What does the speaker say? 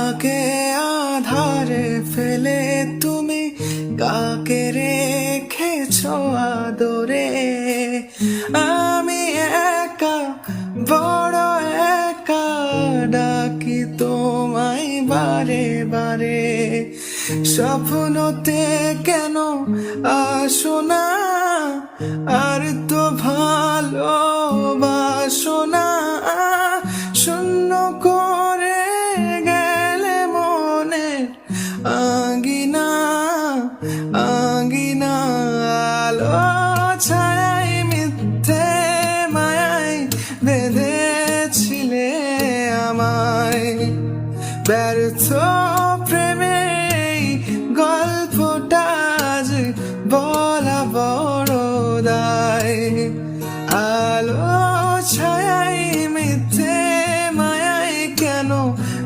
আমাকে আধারে ফেলে তুমি কাকে রেখেছো আদরে। আমি একা, বড় একা, ডাকি তোমায় বারে বারে। স্বপ্নতে কেন আসো না, আর তো ভালোবাসো না। শূন্য করে গেলে মনের আঙ্গিনা, আঙ্গিনা। আলো ছায়াই মিথ্যে মায়ায় বেঁধেছিলে আমায়। ব্যর্থ